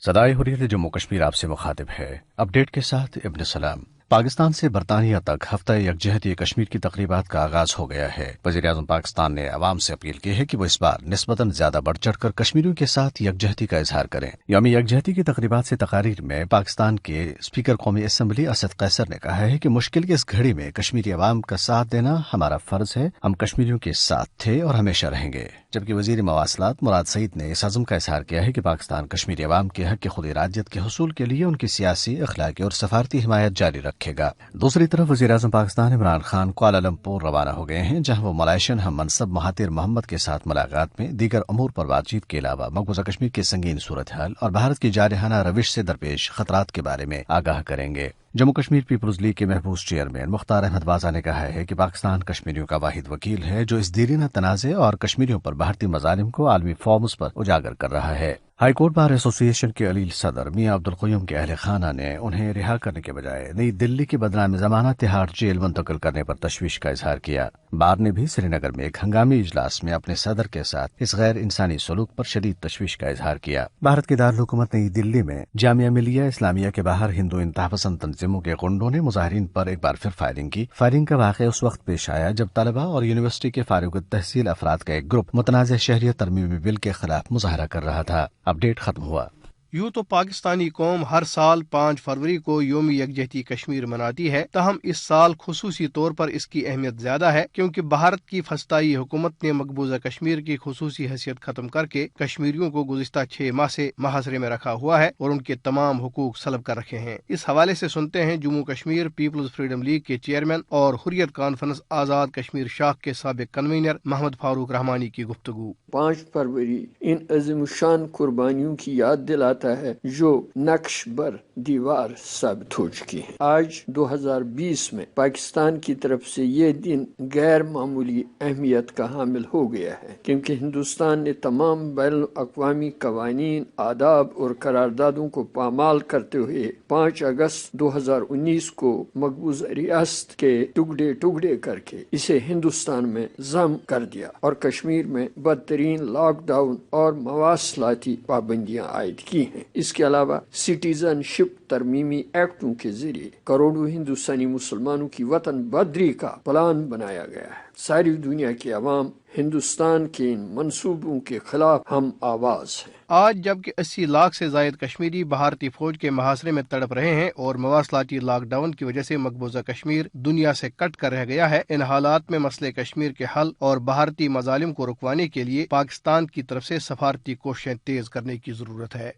सदाए हुर्रियत जम्मू कश्मीर आपसे मुखातिब है। अपडेट के साथ इब्न सलाम। पाकिस्तान से बरतानिया तक हफ्ता यकजहती कश्मीर की तकरीबात का आगाज हो गया है। वज़ीर-ए-आज़म पाकिस्तान ने अवाम से अपील की है कि वो इस बार निस्बतन ज्यादा बढ़ चढ़कर कश्मीरियों के साथ यकजहती का इजहार करें। यौम यकजहती की तकरीबात से तकारीर में पाकिस्तान के स्पीकर कौमी असम्बली असद कैसर ने कहा है कि मुश्किल की इस घड़ी में कश्मीरी अवाम का साथ देना हमारा फर्ज है। हम कश्मीरियों के साथ थे और हमेशा रहेंगे। जबकि वजीर मवासलात मुराद सईद ने इस अज़म का इजहार किया है कि पाकिस्तान कश्मीरी अवाम के हक खुद इरादियत के हसूल के लिए उनकी सियासी, अखलाकी और सफारती हिमायत जारी रखेगा। दूसरी तरफ वज़ीर-ए-आज़म पाकिस्तान इमरान खान कुआलालंपुर रवाना हो गए हैं, जहां वो मलाइशियन हम मनसब महातिर मोहम्मद के साथ मुलाकात में दीगर अमूर पर बातचीत के अलावा मकबूजा कश्मीर की संगीन सूरत हाल और भारत की जारहाना रविश से दरपेश खतरात के बारे में आगाह करेंगे। जम्मू कश्मीर पीपल्स लीग के महबूस चेयरमैन मुख्तार अहमद बाज़ा ने कहा है कि पाकिस्तान कश्मीरियों का वाहिद वकील है जो इस दीरीना तनाज़े और कश्मीरियों पर भारतीय मज़ालिम को आलमी फॉर्म्स पर उजागर कर रहा है। हाईकोर्ट बार एसोसिएशन के अलील सदर मियां अब्दुल क़य्यूम के अहल खाना ने उन्हें रिहा करने के बजाय नई दिल्ली की बदनाम ज़माना तिहाड़ जेल मुंतकिल करने पर तशवीश का इजहार किया। बार ने भी श्रीनगर में एक हंगामी इजलास में अपने सदर के साथ इस गैर इंसानी सलूक पर शदीद तशवीश का इजहार किया। भारत के दारुल हुकूमत नई दिल्ली में जामिया मिलिया इस्लामिया के बाहर हिंदू इंतहा पसंद तंजीमों के गुंडों ने मुजाहिरीन पर एक बार फिर फायरिंग की। फायरिंग का वाक़या उस वक्त पेश आया जब तलबा और यूनिवर्सिटी के फारूक तहसील अफराद का एक ग्रुप मुतनाज़ शहरियत तरमीमी बिल के खिलाफ मुजाहरा कर रहा था। अपडेट खत्म हुआ। यूं तो पाकिस्तानी कौम हर साल 5 फरवरी को योम यकजहती कश्मीर मनाती है, तहम इस साल खुसूसी तौर पर इसकी अहमियत ज्यादा है क्योंकि भारत की फस्ताई हुकूमत ने मकबूजा कश्मीर की खुसूसी हैसियत खत्म करके कश्मीरियों को गुज़िश्ता 6 माह से मुहासरे में रखा हुआ है और उनके तमाम हुकूक सलब कर रखे हैं। इस हवाले से सुनते हैं Jammu Kashmir People's Freedom League के चेयरमैन और हुर्रियत कॉन्फ्रेंस आज़ाद कश्मीर शाख के साबिक कन्वीनर मोहम्मद फारूक रहमानी की गुफ्तगू। 5 फरवरी इन अज़ीमुशान कुर्बानियों की याद दिलाता है जो नक्श बर दीवार साबित हो चुकी है। आज 2020 में पाकिस्तान की तरफ से ये दिन गैर मामूली अहमियत का हामिल हो गया है क्योंकि हिंदुस्तान ने तमाम बैनुल अक़वामी कवानीन, आदाब और करारदादों को पामाल करते हुए 5 अगस्त 2019 को मकबूजा रियासत के टुकड़े टुकड़े करके इसे हिंदुस्तान में ज़म कर दिया और कश्मीर में बदतरीन लॉकडाउन और मवासलाती पाबंदियां आयद की हैं। इसके अलावा सिटीजनशिप तरमीमी एक्टों के जरिए करोड़ों हिंदुस्तानी मुसलमानों की वतन बदरी का प्लान बनाया गया है। सारी दुनिया की आवाम हिंदुस्तान के इन मंसूबों के खिलाफ हम आवाज है। आज जबकि 80 लाख से जायद कश्मीरी भारतीय फौज के मुहासरे में तड़प रहे हैं और मवासलाती लॉकडाउन की वजह से मकबूजा कश्मीर दुनिया से कट कर रह गया है, इन हालात में मसले कश्मीर के हल और भारतीय मजालिम को रुकवाने के लिए पाकिस्तान की तरफ से सफारती कोशिशें तेज करने की जरूरत है।